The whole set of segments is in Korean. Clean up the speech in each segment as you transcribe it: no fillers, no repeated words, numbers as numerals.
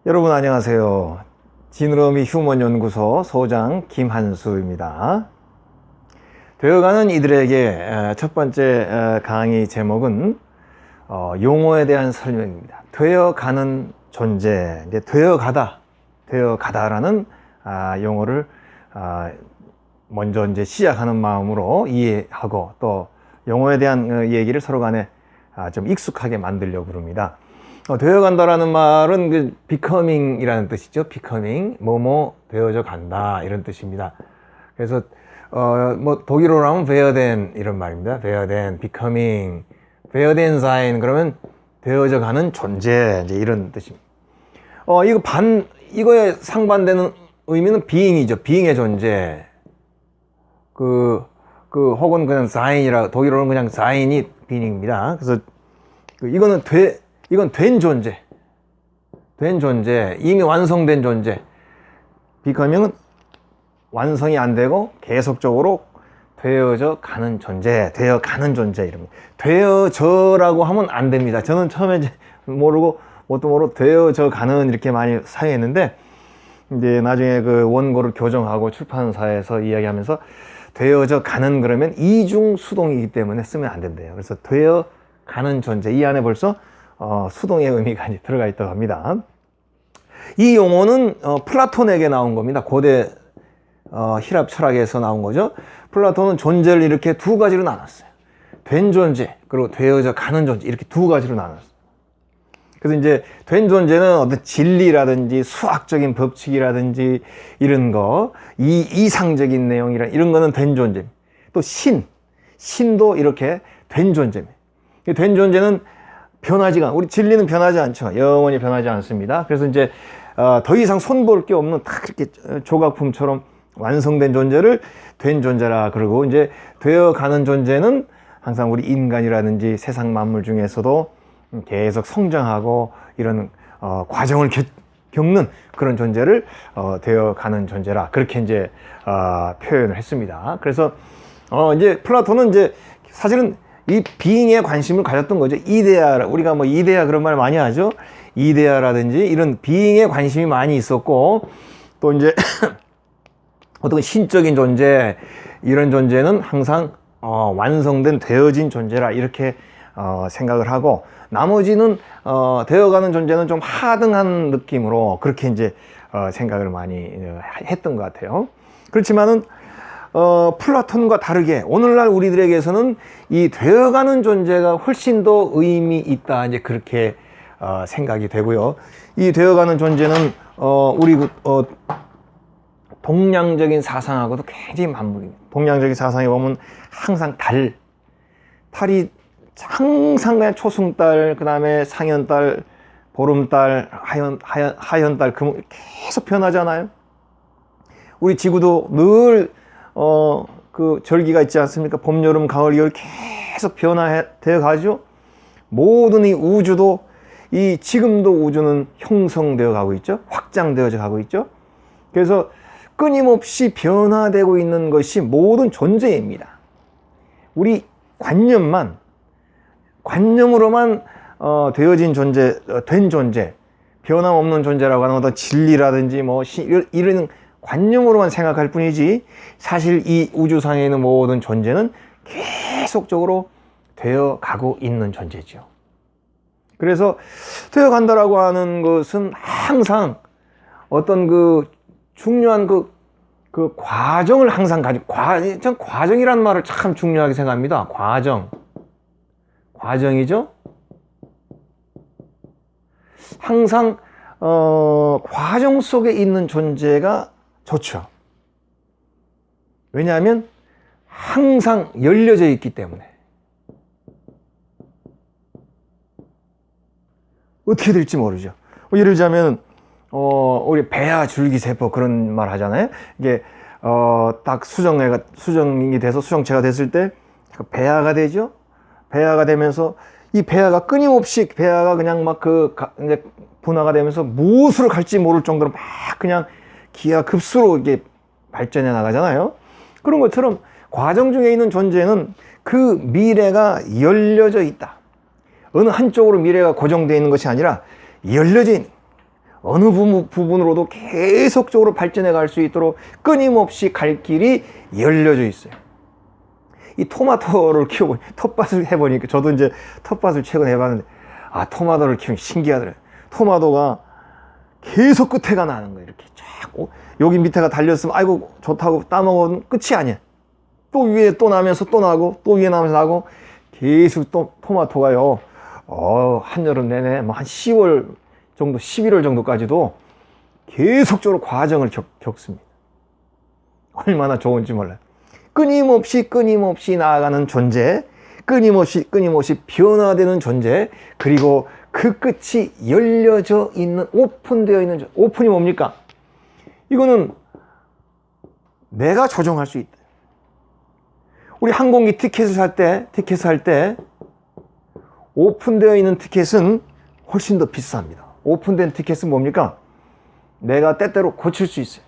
여러분 안녕하세요. 지느러미 휴먼연구소 소장 김한수입니다. 되어가는 이들에게 첫 번째 강의 제목은 용어에 대한 설명입니다. 되어가는 존재, 이제 되어가다라는 용어를 먼저 이제 시작하는 마음으로 이해하고 또 용어에 대한 얘기를 서로 간에 좀 익숙하게 만들려고 그럽니다. 되어간다라는 말은 그 becoming이라는 뜻이죠. becoming, 뭐뭐 되어져 간다 이런 뜻입니다. 그래서 뭐 독일어로 하면 werden 이런 말입니다. werden, becoming, werden sein 그러면 되어져 가는 존재 이제 이런 뜻입니다. 이거에 상반되는 의미는 being이죠. being의 존재. 혹은 그냥 sein이라 독일어로는 그냥 sein이 being입니다. 그래서 이건 된 존재, 이미 완성된 존재. becoming은 완성이 안 되고 계속적으로 되어져 가는 존재, 이럽니다. 되어져라고 하면 안 됩니다. 저는 처음에 이제 모르고 뭣도 모르고 되어져 가는 이렇게 많이 사용했는데 이제 나중에 그 원고를 교정하고 출판사에서 이야기하면서 되어져 가는 그러면 이중 수동이기 때문에 쓰면 안 된대요. 그래서 되어 가는 존재, 이 안에 벌써 수동의 의미가 이제 들어가 있다고 합니다. 이 용어는 플라톤에게 나온 겁니다. 고대 히랍 철학에서 나온 거죠. 플라톤은 존재를 이렇게 두 가지로 나눴어요. 된 존재, 그리고 되어져 가는 존재, 이렇게 두 가지로 나눴어요. 그래서 이제 된 존재는 어떤 진리라든지 수학적인 법칙이라든지 이런 거, 이상적인 내용이란 이런 거는 된 존재입니다. 또 신도 이렇게 된 존재입니다. 된 존재는 우리 진리는 변하지 않죠. 영원히 변하지 않습니다. 그래서 이제 더 이상 손볼 게 없는 딱 이렇게 조각품처럼 완성된 존재를 된 존재라 그러고, 이제 되어가는 존재는 항상 우리 인간이라든지 세상 만물 중에서도 계속 성장하고 이런 과정을 겪는 그런 존재를 되어가는 존재라 그렇게 이제 표현을 했습니다. 그래서 이제 플라톤은 이제 사실은 이 being에 관심을 가졌던 거죠. 이데아, 우리가 뭐 이데아 그런 말 많이 하죠. 이데아라든지 이런 being에 관심이 많이 있었고, 또 이제 어떤 신적인 존재, 이런 존재는 항상 완성된 되어진 존재라 이렇게 생각을 하고, 나머지는 되어가는 존재는 좀 하등한 느낌으로 그렇게 이제 생각을 많이 했던 것 같아요. 그렇지만은 플라톤과 다르게 오늘날 우리들에게서는 이 되어가는 존재가 훨씬 더 의미 있다, 이제 그렇게 생각이 되고요. 이 되어가는 존재는 우리 동양적인 사상하고도 굉장히 맞물립니다. 동양적인 사상에 보면 항상 달이 항상 그냥 초승달, 그 다음에 상현달, 보름달, 하현달, 계속 변하잖아요. 우리 지구도 늘 그 절기가 있지 않습니까? 봄, 여름, 가을, 겨울 계속 변화되어 가죠. 모든 이 우주도, 지금도 우주는 형성되어 가고 있죠. 확장되어져 가고 있죠. 그래서 끊임없이 변화되고 있는 것이 모든 존재입니다. 우리 관념으로만 되어진 존재, 된 존재, 변함없는 존재라고 하는 어떤 진리라든지 뭐 이런 관념으로만 생각할 뿐이지, 사실 이 우주상에 있는 모든 존재는 계속적으로 되어가고 있는 존재죠. 그래서 되어간다라고 하는 것은 항상 어떤 중요한 과정을 항상 전 과정이라는 말을 참 중요하게 생각합니다. 과정이죠. 항상 과정 속에 있는 존재가 좋죠. 왜냐하면 항상 열려져 있기 때문에. 어떻게 될지 모르죠. 예를 들자면 우리 배아 줄기세포 그런 말 하잖아요. 이게 딱 수정이 돼서 수정체가 됐을 때 배아가 되죠. 배아가 되면서 이 배아가 끊임없이 그냥 막 이제 분화가 되면서 무엇으로 갈지 모를 정도로 막 그냥 기하급수로 이게 발전해 나가잖아요. 그런 것처럼 과정 중에 있는 존재는 그 미래가 열려져 있다. 어느 한쪽으로 미래가 고정되어 있는 것이 아니라 열려져 있는, 어느 부분으로도 계속적으로 발전해 갈 수 있도록 끊임없이 갈 길이 열려져 있어요. 이 토마토를 키워보니, 텃밭을 해보니까, 저도 이제 텃밭을 최근에 해봤는데, 아, 토마토를 키우면 신기하더라고요. 토마토가 계속 끝에가 나는 거예요. 이렇게 쫙. 여기 밑에가 달렸으면, 아이고, 좋다고 따먹으면 끝이 아니야. 또 위에 또 나면서 또 나고, 또 위에 나면서 나고, 계속 또 토마토가요, 한여름 내내, 뭐 한 10월 정도, 11월 정도까지도 계속적으로 과정을 겪습니다. 얼마나 좋은지 몰라요. 끊임없이 나아가는 존재, 끊임없이 변화되는 존재, 그리고 그 끝이 열려져 있는, 오픈되어 있는, 오픈이 뭡니까? 이거는 내가 조정할 수 있다. 우리 항공기 티켓을 살 때 오픈되어 있는 티켓은 훨씬 더 비쌉니다. 오픈된 티켓은 뭡니까? 내가 때때로 고칠 수 있어요.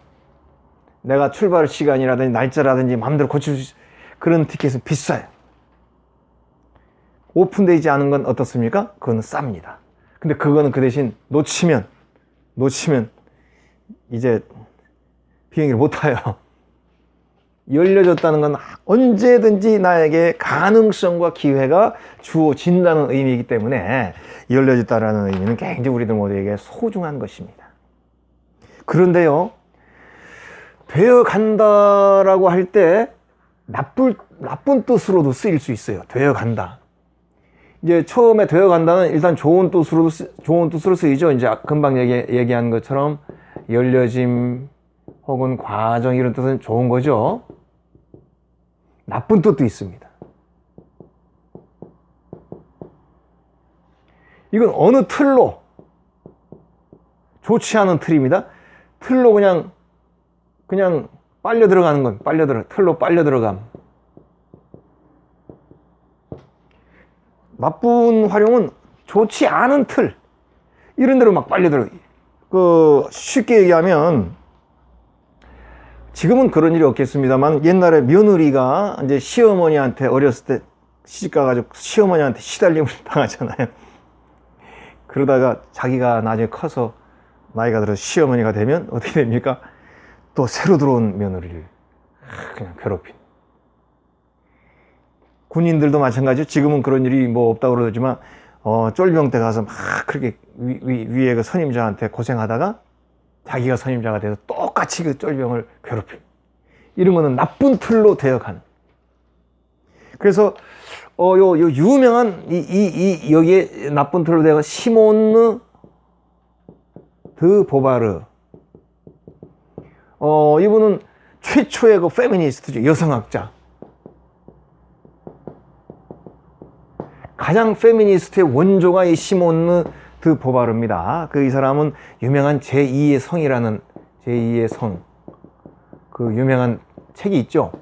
내가 출발 시간이라든지 날짜라든지 마음대로 고칠 수 있어요. 그런 티켓은 비싸요. 오픈되지 않은 건 어떻습니까? 그건 쌉니다. 근데 그거는 그 대신 놓치면 이제 비행기를 못 타요. 열려졌다는 건 언제든지 나에게 가능성과 기회가 주어진다는 의미이기 때문에 열려졌다는 의미는 굉장히 우리들 모두에게 소중한 것입니다. 그런데요, 되어 간다라고 할 때 나쁜 뜻으로도 쓰일 수 있어요. 되어 간다. 이제 처음에 되어 간다는 일단 좋은 뜻으로 쓰이죠. 이제 금방 얘기한 것처럼 열려짐 혹은 과정, 이런 뜻은 좋은 거죠. 나쁜 뜻도 있습니다. 이건 어느 틀로, 좋지 않은 틀입니다. 틀로 그냥 빨려 들어가는 건, 틀로 빨려 들어감. 나쁜 활용은 좋지 않은 틀, 이런 데로 막 빨려 들어가. 쉽게 얘기하면, 지금은 그런 일이 없겠습니다만, 옛날에 며느리가 이제 시어머니한테 어렸을 때 시집가가지고 시어머니한테 시달림을 당하잖아요. 그러다가 자기가 나중에 커서 나이가 들어서 시어머니가 되면 어떻게 됩니까? 또 새로 들어온 며느리를 그냥 괴롭힌. 군인들도 마찬가지죠. 지금은 그런 일이 뭐 없다고 그러지만, 쫄병 때 가서 막 그렇게 위에 그 선임자한테 고생하다가 자기가 선임자가 돼서 똑같이 그 쫄병을 괴롭혀. 이런 거는 나쁜 틀로 되어가는. 그래서 요 유명한 여기에 나쁜 틀로 되어간 시몬느 드 보바르. 이분은 최초의 그 페미니스트죠. 여성학자. 가장 페미니스트의 원조가 이 시몬느 드 보바르입니다. 이 사람은 유명한 제2의 성이라는, 제2의 성, 그 유명한 책이 있죠.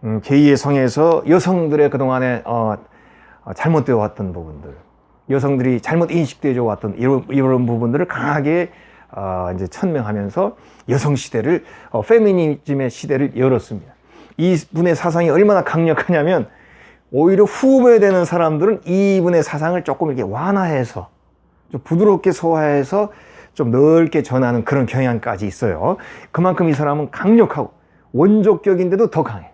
제2의 성에서 여성들의 그동안에 잘못되어 왔던 부분들, 여성들이 잘못 인식되어 왔던 이런 부분들을 강하게 이제 천명하면서 여성 시대를, 페미니즘의 시대를 열었습니다. 이분의 사상이 얼마나 강력하냐면, 오히려 후배되는 사람들은 이분의 사상을 조금 이렇게 완화해서, 좀 부드럽게 소화해서 좀 넓게 전하는 그런 경향까지 있어요. 그만큼 이 사람은 강력하고 원조격인데도 더 강해.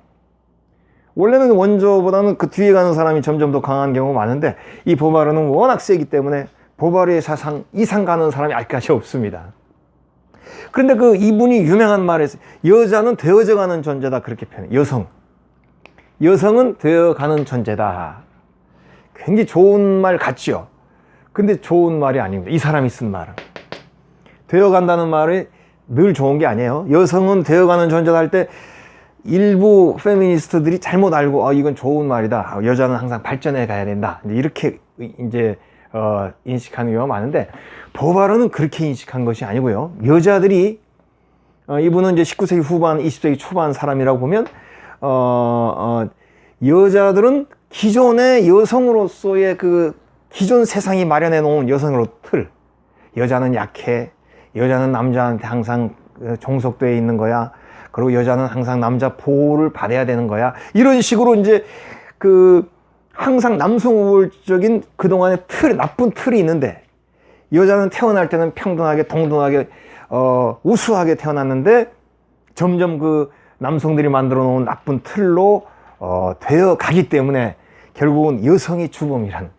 원래는 원조보다는 그 뒤에 가는 사람이 점점 더 강한 경우가 많은데, 이 보바르는 워낙 세기 때문에 보바르의 사상 이상 가는 사람이 아직까지 없습니다. 그런데 이분이 유명한 말에서, 여자는 되어져 가는 존재다, 그렇게 표현해요. 여성은 되어가는 존재다. 굉장히 좋은 말 같죠? 근데 좋은 말이 아닙니다. 이 사람이 쓴 말은. 되어간다는 말이 늘 좋은 게 아니에요. 여성은 되어가는 존재다 할 때 일부 페미니스트들이 잘못 알고, 이건 좋은 말이다. 여자는 항상 발전해 가야 된다. 이렇게 이제 인식하는 경우가 많은데, 보바르는 그렇게 인식한 것이 아니고요. 여자들이, 이분은 이제 19세기 후반, 20세기 초반 사람이라고 보면, 여자들은 기존의 여성으로서의 기존 세상이 마련해 놓은 여성으로 틀, 여자는 약해, 여자는 남자한테 항상 종속되어 있는 거야, 그리고 여자는 항상 남자 보호를 받아야 되는 거야, 이런 식으로 이제 항상 남성 우월적인 그동안의 나쁜 틀이 있는데, 여자는 태어날 때는 평등하게 동등하게 우수하게 태어났는데 점점 그 남성들이 만들어 놓은 나쁜 틀로 되어 가기 때문에 결국은 여성이 주범이란.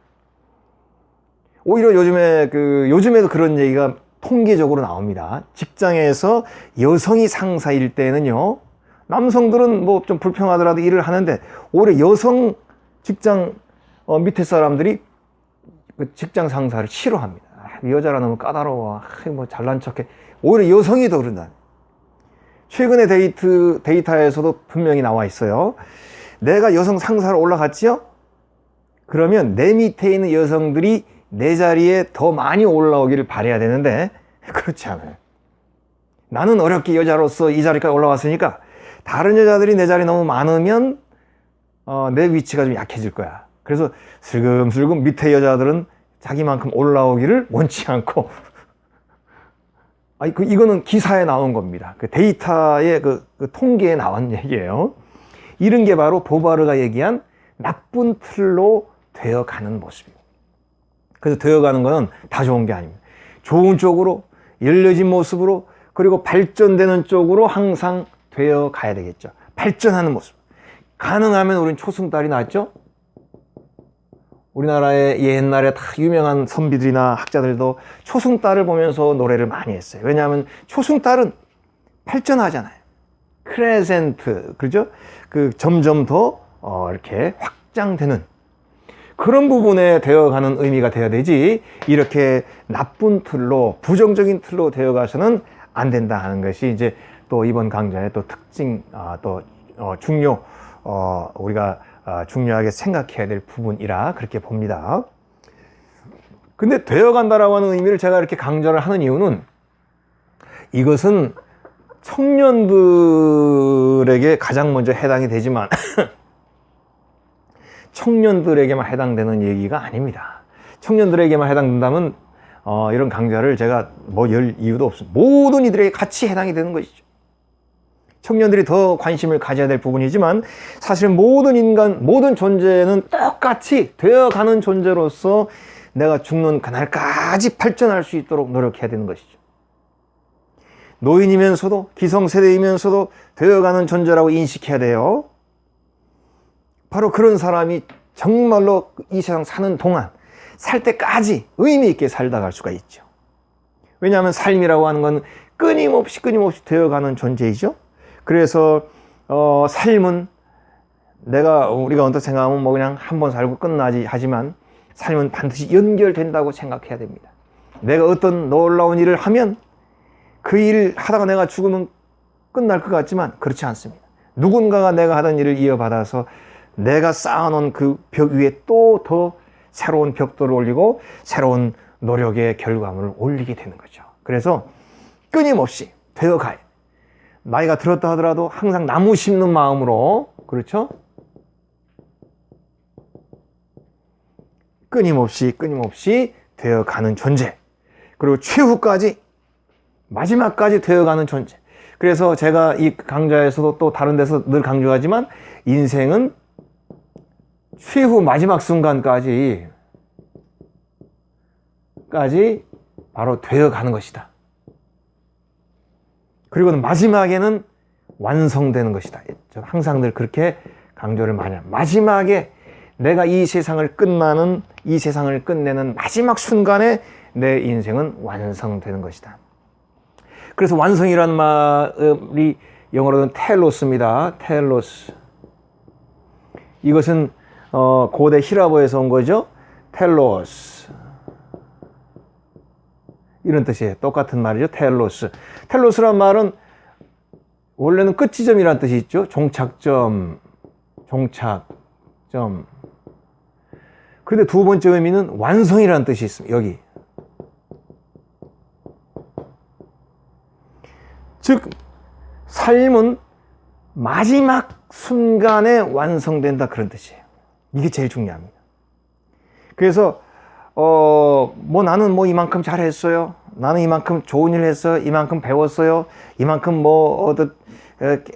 오히려 요즘에도 그런 얘기가 통계적으로 나옵니다. 직장에서 여성이 상사일 때는요, 남성들은 뭐 좀 불평하더라도 일을 하는데 오히려 여성 직장 밑에 사람들이 그 직장 상사를 싫어합니다. 이 여자라 너무 까다로워. 뭐 잘난 척해. 오히려 여성이 더 그런다. 최근에 데이터에서도 분명히 나와 있어요. 내가 여성 상사로 올라갔지요? 그러면 내 밑에 있는 여성들이 내 자리에 더 많이 올라오기를 바라야 되는데 그렇지 않아요. 나는 어렵게 여자로서 이 자리까지 올라왔으니까 다른 여자들이 내 자리에 너무 많으면 내 위치가 좀 약해질 거야. 그래서 슬금슬금 밑에 여자들은 자기만큼 올라오기를 원치 않고 이거는 기사에 나온 겁니다. 그 데이터의 그 통계에 나온 얘기예요. 이런 게 바로 보바르가 얘기한 나쁜 틀로 되어가는 모습입니다. 그래서 되어가는 것은 다 좋은 게 아닙니다. 좋은 쪽으로, 열려진 모습으로, 그리고 발전되는 쪽으로 항상 되어 가야 되겠죠. 발전하는 모습. 가능하면 우리는 초승달이 낫죠? 우리나라의 옛날에 다 유명한 선비들이나 학자들도 초승달을 보면서 노래를 많이 했어요. 왜냐하면 초승달은 발전하잖아요. 크레센트, 그죠? 점점 더 이렇게 확장되는 그런 부분에 되어가는 의미가 돼야 되지, 이렇게 나쁜 틀로, 부정적인 틀로 되어가서는 안 된다 하는 것이 이제 또 이번 강좌의 또 특징, 우리가 중요하게 생각해야 될 부분이라 그렇게 봅니다. 근데 되어간다라고 하는 의미를 제가 이렇게 강조를 하는 이유는 이것은 청년들에게 가장 먼저 해당이 되지만 청년들에게만 해당되는 얘기가 아닙니다. 청년들에게만 해당된다면 이런 강좌를 제가 뭐 열 이유도 없습니다. 모든 이들에게 같이 해당이 되는 것이죠. 청년들이 더 관심을 가져야 될 부분이지만 사실은 모든 인간, 모든 존재는 똑같이 되어가는 존재로서 내가 죽는 그날까지 발전할 수 있도록 노력해야 되는 것이죠. 노인이면서도 기성세대이면서도 되어가는 존재라고 인식해야 돼요. 바로 그런 사람이 정말로 이 세상 사는 동안 살 때까지 의미 있게 살다 갈 수가 있죠. 왜냐하면 삶이라고 하는 건 끊임없이 되어가는 존재이죠. 그래서 삶은 우리가 언뜻 생각하면 뭐 그냥 한 번 살고 끝나지 하지만 삶은 반드시 연결된다고 생각해야 됩니다. 내가 어떤 놀라운 일을 하면 그 일을 하다가 내가 죽으면 끝날 것 같지만 그렇지 않습니다. 누군가가 내가 하던 일을 이어받아서 내가 쌓아놓은 그 벽 위에 또 더 새로운 벽돌을 올리고 새로운 노력의 결과물을 올리게 되는 거죠. 그래서 끊임없이 되어가야, 나이가 들었다 하더라도 항상 나무 심는 마음으로, 그렇죠? 끊임없이 되어가는 존재, 그리고 최후까지 마지막까지 되어가는 존재. 그래서 제가 이 강좌에서도 또 다른 데서 늘 강조하지만 인생은 최후 마지막 순간까지 바로 되어가는 것이다. 그리고는 마지막에는 완성되는 것이다. 저는 항상 늘 그렇게 강조를 많이 합니다. 마지막에 내가 이 세상을 끝내는 마지막 순간에 내 인생은 완성되는 것이다. 그래서 완성이라는 말이 영어로는 텔로스입니다. 텔로스. 이것은 고대 히라보에서 온 거죠. 텔로스. 이런 뜻이에요. 똑같은 말이죠. 텔로스. 텔로스란 말은 원래는 끝지점이라는 뜻이 있죠. 종착점. 근데 두 번째 의미는 완성이라는 뜻이 있습니다. 여기. 즉 삶은 마지막 순간에 완성된다, 그런 뜻이에요. 이게 제일 중요합니다. 그래서 나는 이만큼 잘했어요. 나는 이만큼 좋은 일을 했어요. 이만큼 배웠어요. 이만큼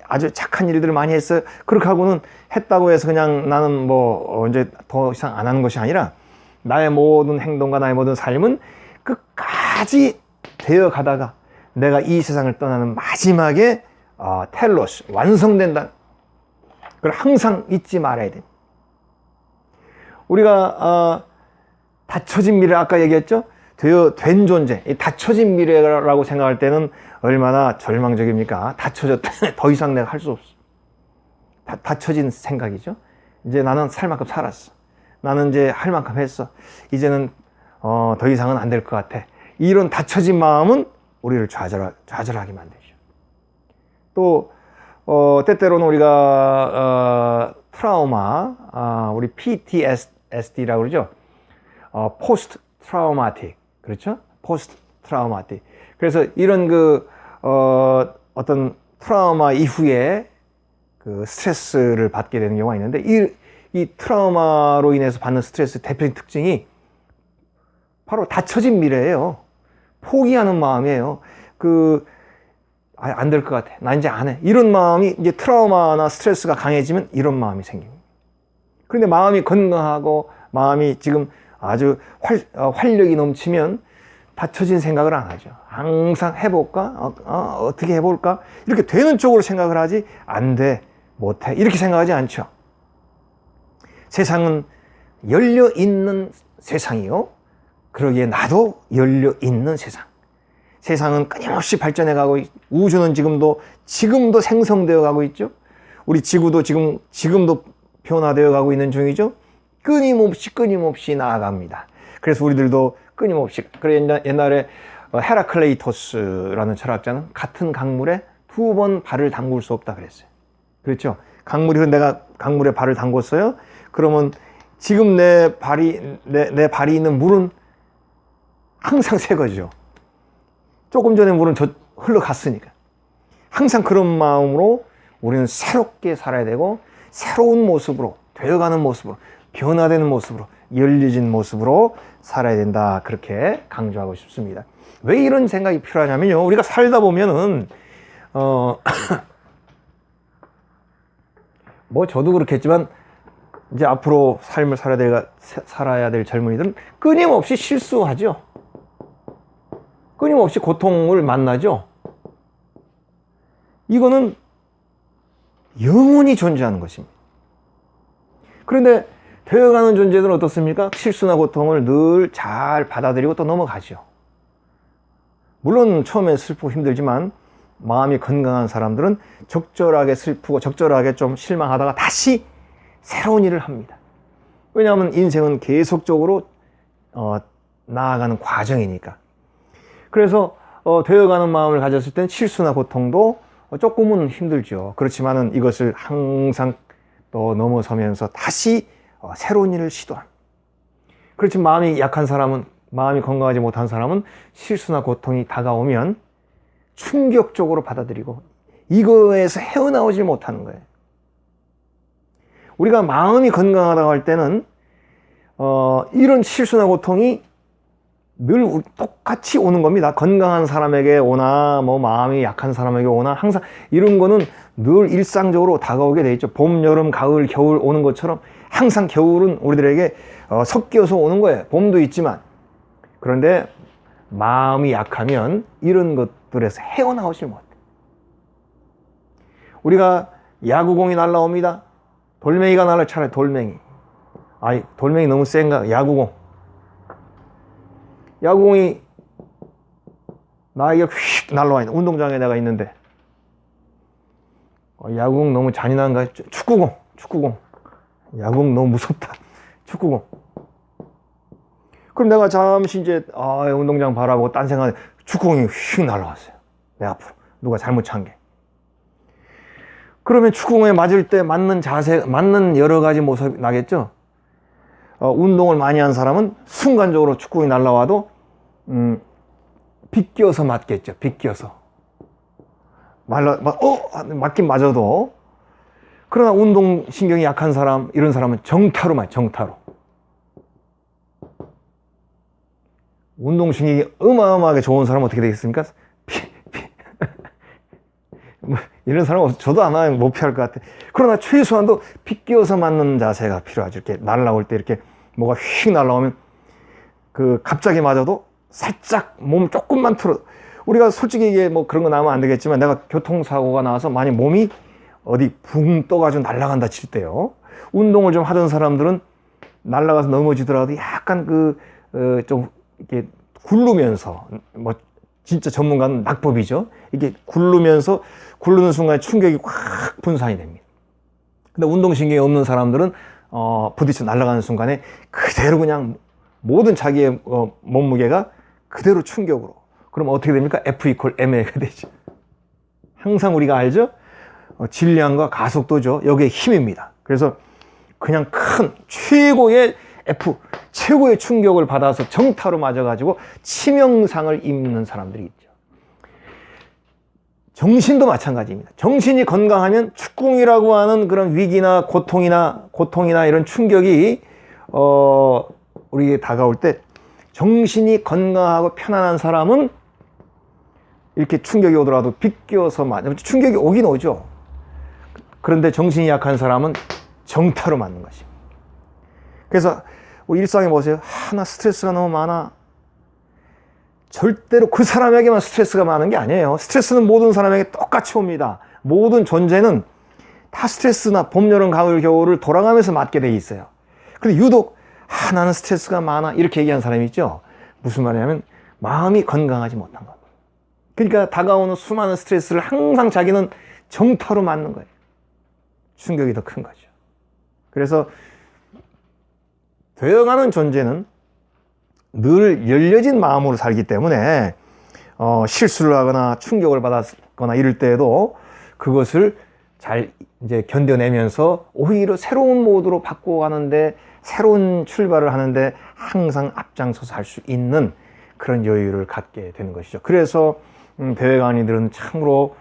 아주 착한 일들을 많이 했어요. 그렇게 하고는 했다고 해서 그냥 나는 이제 더 이상 안 하는 것이 아니라 나의 모든 행동과 나의 모든 삶은 끝까지 되어 가다가 내가 이 세상을 떠나는 마지막에 텔로스, 완성된다. 그걸 항상 잊지 말아야 돼. 우리가 닫혀진 미래, 아까 얘기했죠? 된 존재, 이 닫혀진 미래라고 생각할 때는 얼마나 절망적입니까? 닫혀졌다. 더 이상 내가 할 수 없어. 닫혀진 생각이죠. 이제 나는 살 만큼 살았어. 나는 이제 할 만큼 했어. 이제는 더 이상은 안 될 것 같아. 이런 닫혀진 마음은 우리를 좌절하게 만들죠. 또 때때로는 우리가 트라우마, 우리 PTSD라고 그러죠. 포스트 트라우마틱, 그렇죠? 포스트 트라우마틱. 그래서 이런 어떤 트라우마 이후에 그 스트레스를 받게 되는 경우가 있는데, 이 트라우마로 인해서 받는 스트레스 대표적인 특징이 바로 닫혀진 미래예요. 포기하는 마음이에요. 안 될 것 같아. 나 이제 안 해. 이런 마음이, 이제 트라우마나 스트레스가 강해지면 이런 마음이 생깁니다. 그런데 마음이 건강하고 마음이 지금 아주 활력이 넘치면 닫혀진 생각을 안 하죠. 항상 해볼까? 어떻게 해볼까? 이렇게 되는 쪽으로 생각을 하지, 안 돼, 못해, 이렇게 생각하지 않죠. 세상은 열려있는 세상이요. 그러기에 나도 열려있는 세상. 세상은 끊임없이 발전해가고, 우주는 지금도 생성되어 가고 있죠. 우리 지구도 지금도 변화되어 가고 있는 중이죠. 끊임없이 나아갑니다. 그래서 우리들도 끊임없이, 그래 옛날에 헤라클레이토스라는 철학자는 같은 강물에 2번 발을 담글 수 없다 그랬어요. 그렇죠? 내가 강물에 발을 담궜어요. 그러면 지금 내 발이 있는 물은 항상 새 거죠. 조금 전에 물은 흘러갔으니까. 항상 그런 마음으로 우리는 새롭게 살아야 되고, 새로운 모습으로, 되어가는 모습으로, 변화되는 모습으로, 열려진 모습으로 살아야 된다. 그렇게 강조하고 싶습니다. 왜 이런 생각이 필요하냐면요. 우리가 살다 보면은, 저도 그렇겠지만, 이제 앞으로 삶을 살아야 될 젊은이들은 끊임없이 실수하죠. 끊임없이 고통을 만나죠. 이거는 영원히 존재하는 것입니다. 그런데 되어가는 존재들은 어떻습니까? 실수나 고통을 늘 잘 받아들이고 또 넘어가죠. 물론 처음에 슬프고 힘들지만 마음이 건강한 사람들은 적절하게 슬프고 적절하게 좀 실망하다가 다시 새로운 일을 합니다. 왜냐하면 인생은 계속적으로 나아가는 과정이니까. 그래서 되어가는 마음을 가졌을 땐 실수나 고통도 조금은 힘들죠. 그렇지만은 이것을 항상 또 넘어서면서 다시 새로운 일을 시도합니다. 그렇지만 마음이 약한 사람은, 마음이 건강하지 못한 사람은 실수나 고통이 다가오면 충격적으로 받아들이고 이거에서 헤어나오질 못하는 거예요. 우리가 마음이 건강하다고 할 때는 이런 실수나 고통이 늘 똑같이 오는 겁니다. 건강한 사람에게 오나 마음이 약한 사람에게 오나 항상 이런 거는 늘 일상적으로 다가오게 돼 있죠. 봄, 여름, 가을, 겨울 오는 것처럼 항상 겨울은 우리들에게 섞여서 오는 거예요. 봄도 있지만. 그런데 마음이 약하면 이런 것들에서 헤어나오질 못해. 우리가 야구공이 날라옵니다. 돌멩이가 날라, 차라리 돌멩이. 돌멩이 너무 센가? 야구공이 나에게 휙 날라와 있는, 운동장에 내가 있는데 야구공 너무 잔인한가? 축구공. 야구공 너무 무섭다. 축구공. 그럼 내가 잠시 이제 운동장 바라보고 딴 생각에 축구공이 휙 날라왔어요. 내 앞으로. 누가 잘못 찬 게. 그러면 축구공에 맞을 때 맞는 자세, 맞는 여러 가지 모습이 나겠죠? 운동을 많이 한 사람은 순간적으로 축구공이 날라와도 비껴서 맞겠죠. 비껴서. 맞긴 맞아도. 그러나 운동신경이 약한 사람, 이런 사람은 정타로 맞아요. 정타로. 운동신경이 어마어마하게 좋은 사람은 어떻게 되겠습니까? 이런 사람은 저도 아마 못 피할 것 같아. 그러나 최소한도 비껴서 맞는 자세가 필요하죠. 이렇게 날라올 때 이렇게 뭐가 휙 날라오면 갑자기 맞아도 살짝 몸 조금만 틀어. 우리가 솔직히 이게 뭐 그런 거 나오면 안 되겠지만, 내가 교통사고가 나와서 만약 몸이 어디 붕 떠가지고 날아간다 칠 때요, 운동을 좀 하던 사람들은 날아가서 넘어지더라도 약간 좀 이렇게 굴르면서, 뭐 진짜 전문가는 낙법이죠. 이게 굴르면서, 굴르는 순간에 충격이 확 분산이 됩니다. 근데 운동신경이 없는 사람들은 부딪혀 날아가는 순간에 그대로 그냥 모든 자기의 몸무게가 그대로 충격으로. 그럼 어떻게 됩니까? F=ma가 되죠. 항상 우리가 알죠? 질량과 가속도죠. 여기에 힘입니다. 그래서 그냥 큰 최고의 최고의 충격을 받아서 정타로 맞아가지고 치명상을 입는 사람들이 있죠. 정신도 마찬가지입니다. 정신이 건강하면 축궁이라고 하는 그런 위기나 고통이나 이런 충격이 우리에게 다가올 때, 정신이 건강하고 편안한 사람은 이렇게 충격이 오더라도 비껴서 맞아. 충격이 오긴 오죠. 그런데 정신이 약한 사람은 정타로 맞는 것입니다. 그래서 우리 일상에 보세요. 나 스트레스가 너무 많아. 절대로 그 사람에게만 스트레스가 많은 게 아니에요. 스트레스는 모든 사람에게 똑같이 옵니다. 모든 존재는 다 스트레스나 봄, 여름, 가을, 겨울을 돌아가면서 맞게 돼 있어요. 근데 유독 나는 스트레스가 많아 이렇게 얘기하는 사람이 있죠. 무슨 말이냐면 마음이 건강하지 못한 겁니다. 그러니까 다가오는 수많은 스트레스를 항상 자기는 정타로 맞는 거예요. 충격이 더 큰 거죠. 그래서 되어가는 존재는 늘 열려진 마음으로 살기 때문에 실수를 하거나 충격을 받았거나 이럴 때에도 그것을 잘 이제 견뎌내면서 오히려 새로운 모드로 바꿔가는데, 새로운 출발을 하는데 항상 앞장서서 할 수 있는 그런 여유를 갖게 되는 것이죠. 그래서 되어가는이들은 참으로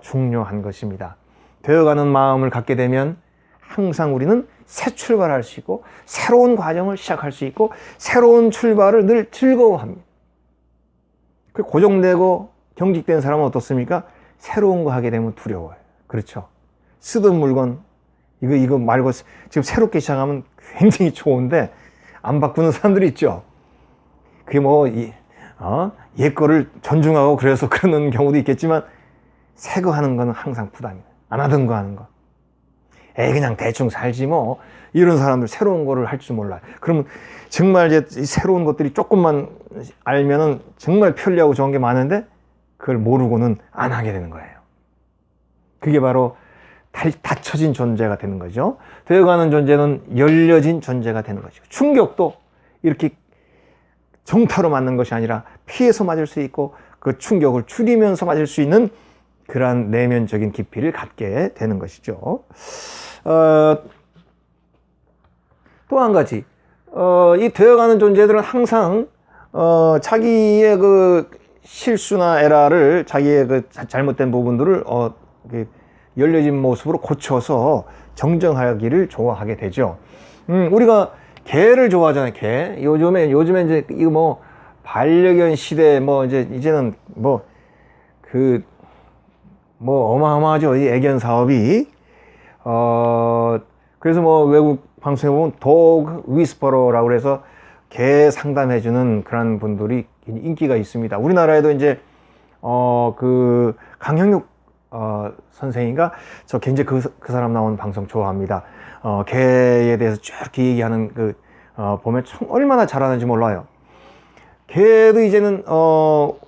중요한 것입니다. 되어가는 마음을 갖게 되면 항상 우리는 새 출발할 수 있고, 새로운 과정을 시작할 수 있고, 새로운 출발을 늘 즐거워합니다. 고정되고 경직된 사람은 어떻습니까? 새로운 거 하게 되면 두려워요. 그렇죠? 쓰던 물건 이거 말고 지금 새롭게 시작하면 굉장히 좋은데 안 바꾸는 사람들이 있죠. 그게 뭐 옛 거를 존중하고 그래서 그러는 경우도 있겠지만, 새 거 하는 거는 항상 부담이에요. 안 하던 거 하는 거. 그냥 대충 살지 뭐. 이런 사람들 새로운 거를 할 줄 몰라요. 그러면 정말 이제 새로운 것들이 조금만 알면은 정말 편리하고 좋은 게 많은데 그걸 모르고는 안 하게 되는 거예요. 그게 바로 닫혀진 존재가 되는 거죠. 되어가는 존재는 열려진 존재가 되는 것이고, 충격도 이렇게 정타로 맞는 것이 아니라 피해서 맞을 수 있고, 그 충격을 줄이면서 맞을 수 있는 그러한 내면적인 깊이를 갖게 되는 것이죠. 또 한 가지, 이 되어가는 존재들은 항상 자기의 그 실수나 에러를, 자기의 그 잘못된 부분들을 열려진 모습으로 고쳐서 정정하기를 좋아하게 되죠. 우리가 개를 좋아하잖아요. 개. 요즘에 이제 이거 뭐 반려견 시대, 뭐 이제는 어마어마하죠. 이 애견 사업이. 그래서 뭐 외국 방송에 보면 도그 위스퍼러라고 해서 개 상담해주는 그런 분들이 인기가 있습니다. 우리나라에도 이제 그 강형육 선생인가, 저 굉장히 그 사람 나오는 방송 좋아합니다. 개에 대해서 쭉 이렇게 얘기하는 보면 참 얼마나 잘하는지 몰라요. 개도 이제는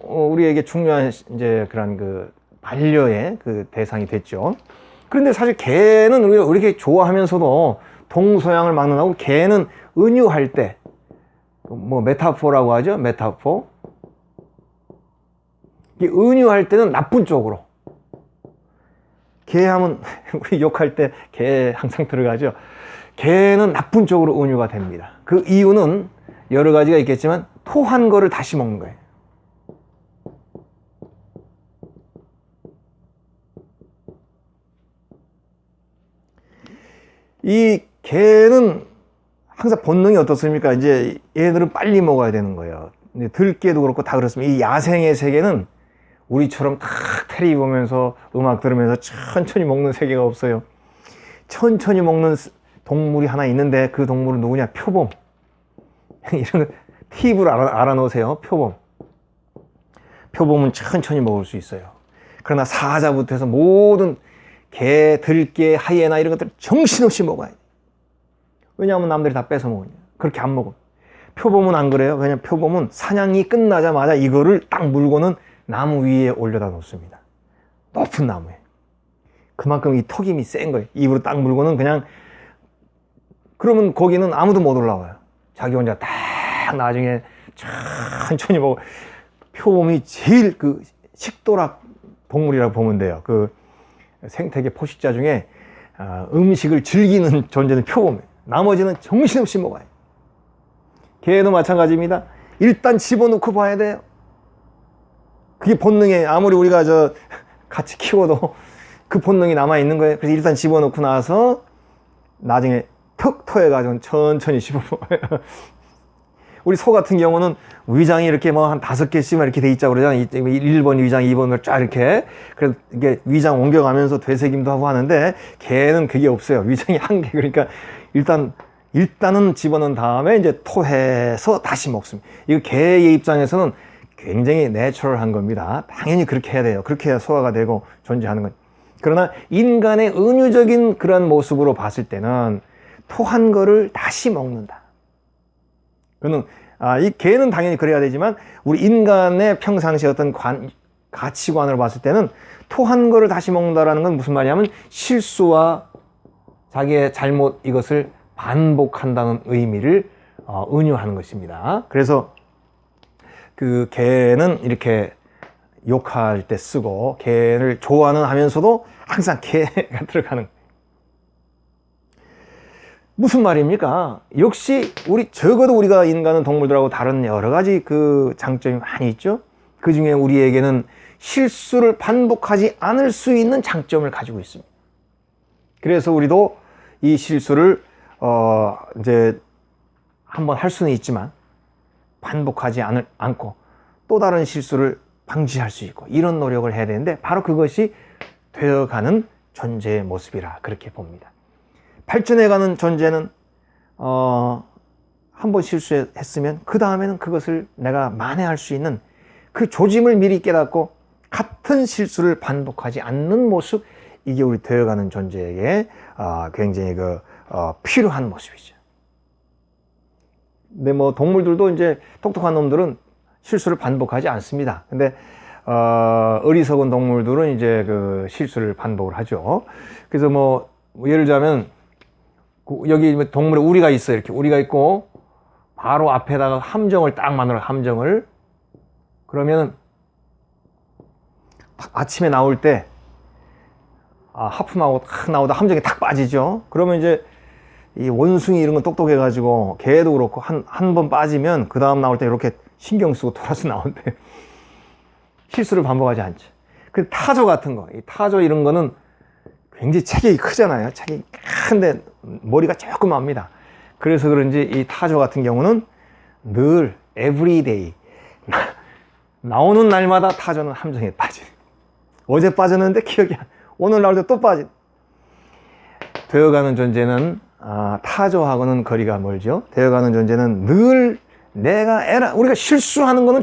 우리에게 중요한 이제 그런 그 반려의 그 대상이 됐죠. 그런데 사실 개는 우리가 이렇게 좋아하면서도 동서양을 막론하고, 개는 은유할 때 뭐 메타포라고 하죠. 메타포. 은유할 때는 나쁜 쪽으로. 개 하면 우리 욕할 때 개 항상 들어가죠. 개는 나쁜 쪽으로 은유가 됩니다. 그 이유는 여러 가지가 있겠지만 토한 거를 다시 먹는 거예요. 이 개는 항상 본능이 어떻습니까? 이제 얘들은 빨리 먹어야 되는 거예요. 근데 들개도 그렇고 다 그렇습니다. 이 야생의 세계는 우리처럼 탁 테레비 보면서 음악 들으면서 천천히 먹는 세계가 없어요. 천천히 먹는 동물이 하나 있는데, 그 동물은 누구냐? 표범. 이런 거 팁을 알아놓으세요. 표범. 표범은 천천히 먹을 수 있어요. 그러나 사자부터 해서 모든 개, 들개, 하이에나 이런 것들 정신없이 먹어야 돼. 왜냐하면 남들이 다 뺏어 먹으니까. 그렇게 안 먹어. 표범은 안 그래요. 왜냐하면 표범은 사냥이 끝나자마자 이거를 딱 물고는 나무 위에 올려다 놓습니다. 높은 나무에. 그만큼 이 턱임이 센 거예요. 입으로 딱 물고는 그냥, 그러면 거기는 아무도 못 올라와요. 자기 혼자 딱 나중에 천천히 먹어. 표범이 제일 그 식도락 동물이라고 보면 돼요. 그 생태계 포식자 중에 음식을 즐기는 존재는 표범이에요. 나머지는 정신없이 먹어요. 개도 마찬가지입니다. 일단 집어넣고 봐야 돼요. 그게 본능에, 아무리 우리가 같이 키워도 그 본능이 남아있는 거예요. 그래서 일단 집어넣고 나서 나중에 턱 토해가지고 천천히 씹어먹어요. 우리 소 같은 경우는 위장이 이렇게 뭐 한 5개씩만 이렇게 돼 있자고 그러잖아요. 1번 위장, 2번을 쫙 이렇게. 그래서 이게 위장 옮겨가면서 되새김도 하고 하는데 개는 그게 없어요. 위장이 한 개. 그러니까 일단은 집어넣은 다음에 이제 토해서 다시 먹습니다. 이거 개의 입장에서는 굉장히 내추럴한 겁니다. 당연히 그렇게 해야 돼요. 그렇게 해야 소화가 되고 존재하는 거죠. 그러나 인간의 은유적인 그런 모습으로 봤을 때는 토한 거를 다시 먹는다. 그는 이 개는 당연히 그래야 되지만 우리 인간의 평상시 어떤 가치관으로 봤을 때는 토한 거를 다시 먹는다라는 건 무슨 말이냐면 실수와 자기의 잘못 이것을 반복한다는 의미를 은유하는 것입니다. 그래서 그 개는 이렇게 욕할 때 쓰고 개를 좋아는 하면서도 항상 개가 들어가는. 무슨 말입니까? 역시 적어도 우리가 인간은 동물들하고 다른 여러 가지 그 장점이 많이 있죠. 그 중에 우리에게는 실수를 반복하지 않을 수 있는 장점을 가지고 있습니다. 그래서 우리도 이 실수를 이제 한번 할 수는 있지만 반복하지 않고 또 다른 실수를 방지할 수 있고 이런 노력을 해야 되는데 바로 그것이 되어가는 존재의 모습이라 그렇게 봅니다. 발전해가는 존재는 한번 실수했으면 그 다음에는 그것을 내가 만회할 수 있는 그 조짐을 미리 깨닫고 같은 실수를 반복하지 않는 모습, 이게 우리 되어가는 존재에게 굉장히 필요한 모습이죠. 근데 뭐 동물들도 이제 똑똑한 놈들은 실수를 반복하지 않습니다. 근데 어리석은 동물들은 이제 그 실수를 반복을 하죠. 그래서 뭐 예를 들자면 여기 동물에 우리가 있어요. 이렇게 우리가 있고 바로 앞에다가 함정을 딱 만들어. 함정을 그러면 아침에 나올 때 하품하고 탁 나오다 함정이 탁 빠지죠. 그러면 이제 이 원숭이 이런 건 똑똑해 가지고 개도 그렇고 한 번 빠지면 그 다음 나올 때 이렇게 신경 쓰고 돌아서 나오는데 실수를 반복하지 않죠. 그 타조 같은 거, 이 타조 이런 거는 굉장히 체격이 크잖아요. 체격이 큰데 머리가 조그맣니다. 그래서 그런지 이 타조 같은 경우는 늘 everyday 나오는 날마다 타조는 함정에 빠지. 어제 빠졌는데 기억이 오늘 나올 때 또 빠진. 되어가는 존재는 타조하고는 거리가 멀죠. 되어가는 존재는 늘 우리가 실수하는 거는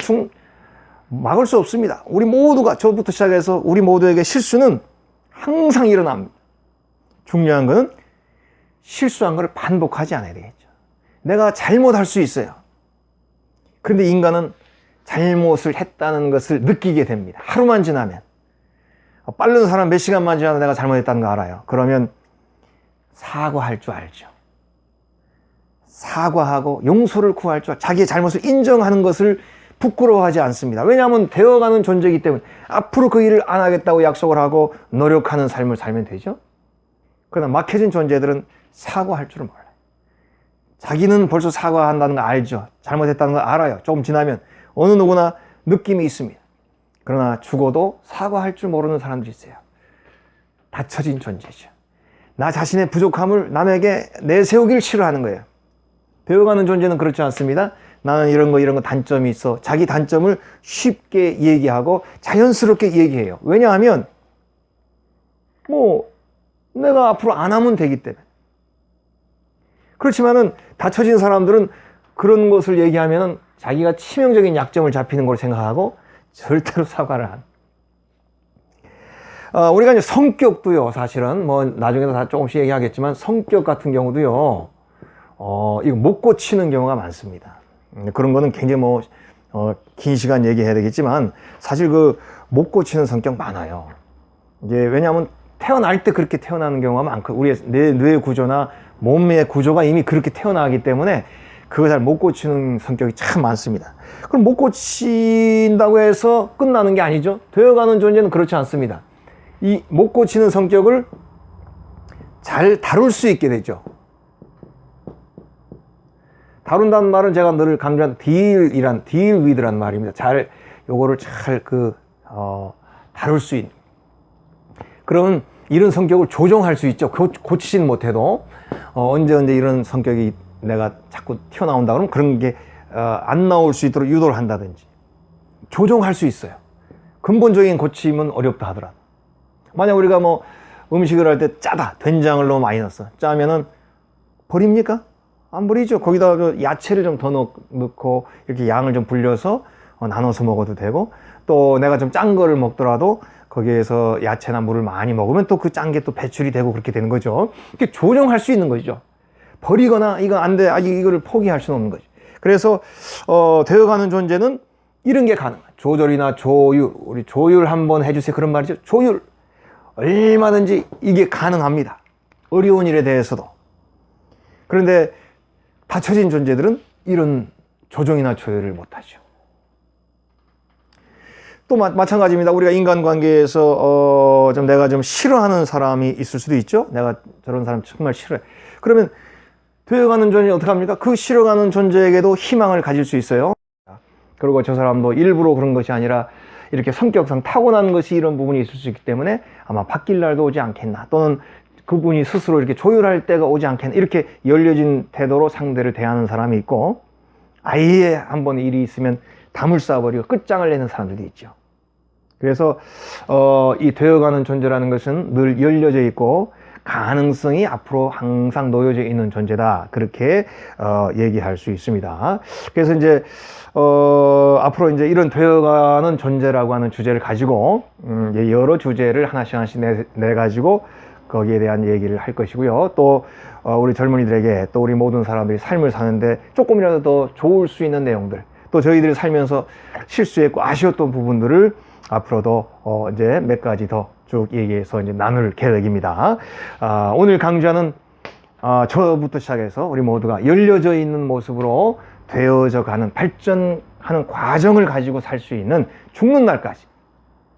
막을 수 없습니다. 우리 모두가 저부터 시작해서 우리 모두에게 실수는 항상 일어납니다. 중요한 것은 실수한 것을 반복하지 않아야 되겠죠. 내가 잘못할 수 있어요. 그런데 인간은 잘못을 했다는 것을 느끼게 됩니다. 하루만 지나면. 빠른 사람 몇 시간만 지나도 내가 잘못했다는 거 알아요. 그러면 사과할 줄 알죠. 사과하고 용서를 구할 줄, 자기의 잘못을 인정하는 것을 부끄러워하지 않습니다. 왜냐하면 되어가는 존재이기 때문에 앞으로 그 일을 안 하겠다고 약속을 하고 노력하는 삶을 살면 되죠. 그러나 막혀진 존재들은 사과할 줄을 몰라요. 자기는 벌써 사과한다는 거 알죠. 잘못했다는 거 알아요. 조금 지나면 어느 누구나 느낌이 있습니다. 그러나 죽어도 사과할 줄 모르는 사람들이 있어요. 닫혀진 존재죠. 나 자신의 부족함을 남에게 내세우기를 싫어하는 거예요. 되어가는 존재는 그렇지 않습니다. 나는 이런 거 단점이 있어. 자기 단점을 쉽게 얘기하고 자연스럽게 얘기해요. 왜냐하면 내가 앞으로 안 하면 되기 때문에. 그렇지만은 닫혀진 사람들은 그런 것을 얘기하면은 자기가 치명적인 약점을 잡히는 걸 생각하고 절대로 사과를 안. 우리가 이제 성격도요, 사실은 뭐 나중에도 다 조금씩 얘기하겠지만 성격 같은 경우도요, 이거 못 고치는 경우가 많습니다. 그런 거는 굉장히 긴 시간 얘기해야 되겠지만 사실 그 못 고치는 성격 많아요. 이게 왜냐하면 태어날 때 그렇게 태어나는 경우가 많고 우리의 뇌 구조나 몸의 구조가 이미 그렇게 태어나기 때문에 그거 잘 못 고치는 성격이 참 많습니다. 그럼 못 고친다고 해서 끝나는 게 아니죠. 되어가는 존재는 그렇지 않습니다. 이 못 고치는 성격을 잘 다룰 수 있게 되죠. 다룬다는 말은 제가 늘 강조한 deal with란 말입니다. 요거를 잘 다룰 수 있는. 그러면 이런 성격을 조정할 수 있죠. 고치진 못해도 언제 이런 성격이 내가 자꾸 튀어나온다 그러면 그런 게 안 나올 수 있도록 유도를 한다든지 조정할 수 있어요. 근본적인 고침은 어렵다 하더라도. 만약 우리가 음식을 할 때 짜다, 된장을 너무 많이 넣었어. 짜면은 버립니까? 안 버리죠. 거기다 야채를 좀 더 넣고 이렇게 양을 좀 불려서 나눠서 먹어도 되고, 또 내가 좀 짠 거를 먹더라도 거기에서 야채나 물을 많이 먹으면 또 그 짠 게 또 배출이 되고 그렇게 되는 거죠. 이렇게 조정할 수 있는 거죠. 버리거나 이거 안 돼, 이거를 포기할 수는 없는 거죠. 그래서 되어가는 존재는 이런 게 가능해요. 조절이나 조율, 우리 조율 한번 해주세요 그런 말이죠. 조율 얼마든지 이게 가능합니다. 어려운 일에 대해서도. 그런데 받쳐진 존재들은 이런 조정이나 조율을 못하죠. 또 마찬가지입니다. 우리가 인간관계에서 내가 좀 싫어하는 사람이 있을 수도 있죠. 내가 저런 사람 정말 싫어해. 그러면 되어가는 존재는 어떻게 합니까? 그 싫어가는 존재에게도 희망을 가질 수 있어요. 그리고 저 사람도 일부러 그런 것이 아니라 이렇게 성격상 타고난 것이 이런 부분이 있을 수 있기 때문에 아마 바뀔 날도 오지 않겠나, 또는 그분이 스스로 이렇게 조율할 때가 오지 않겠나, 이렇게 열려진 태도로 상대를 대하는 사람이 있고, 아예 한번 일이 있으면 담을 쌓아버리고 끝장을 내는 사람들도 있죠. 그래서 이 되어가는 존재라는 것은 늘 열려져 있고 가능성이 앞으로 항상 놓여져 있는 존재다, 그렇게 얘기할 수 있습니다. 그래서 이제 앞으로 이제 이런 되어가는 존재라고 하는 주제를 가지고 여러 주제를 하나씩 내 가지고 거기에 대한 얘기를 할 것이고요. 또 우리 젊은이들에게, 또 우리 모든 사람들이 삶을 사는데 조금이라도 더 좋을 수 있는 내용들, 또 저희들이 살면서 실수했고 아쉬웠던 부분들을 앞으로도 이제 몇 가지 더 쭉 얘기해서 이제 나눌 계획입니다. 오늘 강좌는 저부터 시작해서 우리 모두가 열려져 있는 모습으로 되어져 가는, 발전하는 과정을 가지고 살 수 있는, 죽는 날까지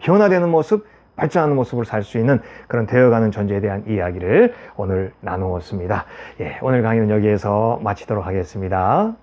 변화되는 모습, 발전하는 모습으로 살 수 있는 그런 되어가는 존재에 대한 이야기를 오늘 나누었습니다. 오늘 강의는 여기에서 마치도록 하겠습니다.